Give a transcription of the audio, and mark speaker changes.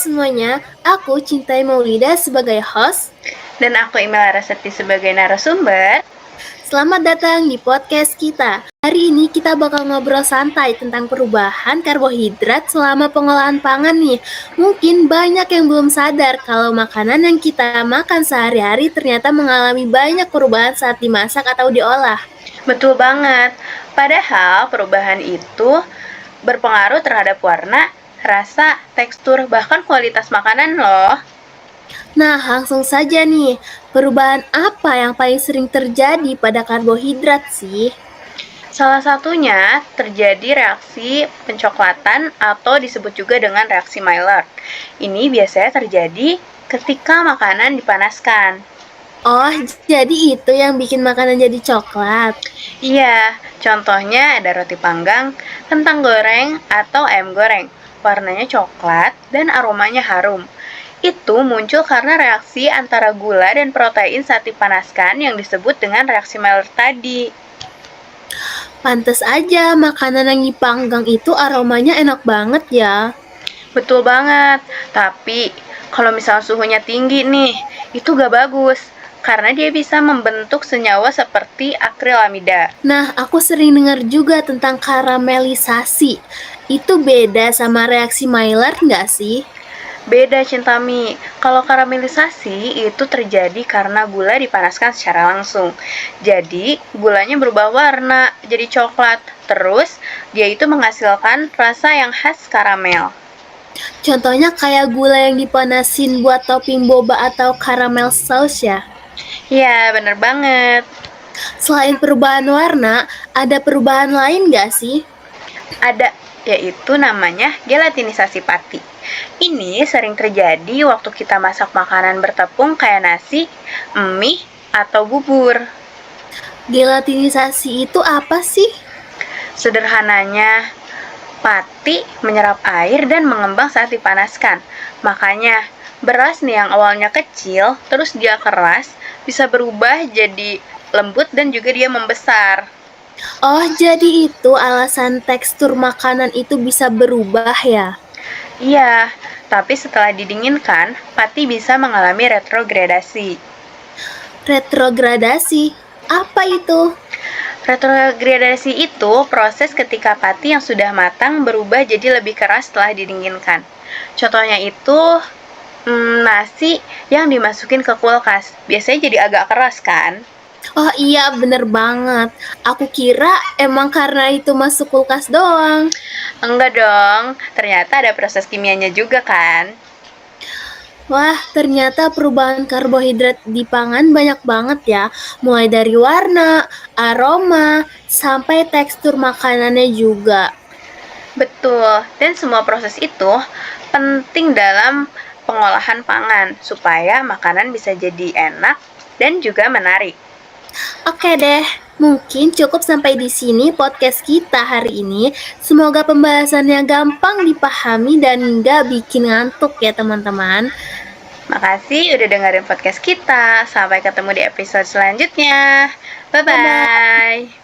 Speaker 1: semuanya, aku Cintai Maulida sebagai host.
Speaker 2: Dan aku Imel Raseti sebagai narasumber.
Speaker 1: Selamat datang di podcast kita. Hari ini kita bakal ngobrol santai tentang perubahan karbohidrat selama pengolahan pangan nih. Mungkin banyak yang belum sadar kalau makanan yang kita makan sehari-hari ternyata mengalami banyak perubahan saat dimasak atau diolah.
Speaker 2: Betul banget. Padahal perubahan itu berpengaruh terhadap warna, rasa, tekstur, bahkan kualitas makanan loh.
Speaker 1: Nah, langsung saja nih, perubahan apa yang paling sering terjadi pada karbohidrat sih?
Speaker 2: Salah satunya terjadi reaksi pencoklatan atau disebut juga dengan reaksi Maillard. Ini biasanya terjadi ketika makanan dipanaskan.
Speaker 1: Oh, jadi itu yang bikin makanan jadi coklat.
Speaker 2: Iya, contohnya ada roti panggang, kentang goreng, atau ayam goreng. Warnanya coklat dan aromanya harum. Itu muncul karena reaksi antara gula dan protein saat dipanaskan yang disebut dengan reaksi Maillard tadi.
Speaker 1: Pantes aja makanan yang dipanggang itu aromanya enak banget ya.
Speaker 2: Betul banget, tapi kalau misalnya suhunya tinggi nih, itu gak bagus. Karena dia bisa membentuk senyawa seperti akrilamida.
Speaker 1: Nah, aku sering dengar juga tentang karamelisasi. Itu beda sama reaksi Maillard nggak sih?
Speaker 2: Beda Cintami, kalau karamelisasi itu terjadi karena gula dipanaskan secara langsung. Jadi, gulanya berubah warna jadi coklat. Terus, dia itu menghasilkan rasa yang khas karamel.
Speaker 1: Contohnya kayak gula yang dipanasin buat topping boba atau caramel sauce ya.
Speaker 2: Ya, bener banget.
Speaker 1: Selain perubahan warna, ada perubahan lain nggak sih?
Speaker 2: Ada, yaitu namanya gelatinisasi pati. Ini sering terjadi waktu kita masak makanan bertepung kayak nasi, mie, atau bubur.
Speaker 1: Gelatinisasi itu apa sih?
Speaker 2: Sederhananya, pati menyerap air dan mengembang saat dipanaskan. Makanya, beras nih yang awalnya kecil, terus dia keras, bisa berubah jadi lembut dan juga dia membesar.
Speaker 1: Oh, jadi itu alasan tekstur makanan itu bisa berubah ya?
Speaker 2: Iya, tapi setelah didinginkan, pati bisa mengalami retrogradasi.
Speaker 1: Retrogradasi, apa itu?
Speaker 2: Retrogradasi itu proses ketika pati yang sudah matang berubah jadi lebih keras setelah didinginkan. Contohnya itu nasi yang dimasukin ke kulkas. Biasanya jadi agak keras kan?
Speaker 1: Oh iya, bener banget. Aku kira emang karena itu masuk kulkas doang.
Speaker 2: Enggak dong, ternyata ada proses kimianya juga kan?
Speaker 1: Wah, ternyata perubahan karbohidrat di pangan banyak banget ya. Mulai dari warna, aroma, sampai tekstur makanannya juga.
Speaker 2: Betul, dan semua proses itu penting dalam pengolahan pangan supaya makanan bisa jadi enak dan juga menarik.
Speaker 1: Oke deh, mungkin cukup sampai di sini podcast kita hari ini. Semoga pembahasannya gampang dipahami dan nggak bikin ngantuk ya teman-teman.
Speaker 2: Makasih udah dengerin podcast kita. Sampai ketemu di episode selanjutnya. Bye-bye.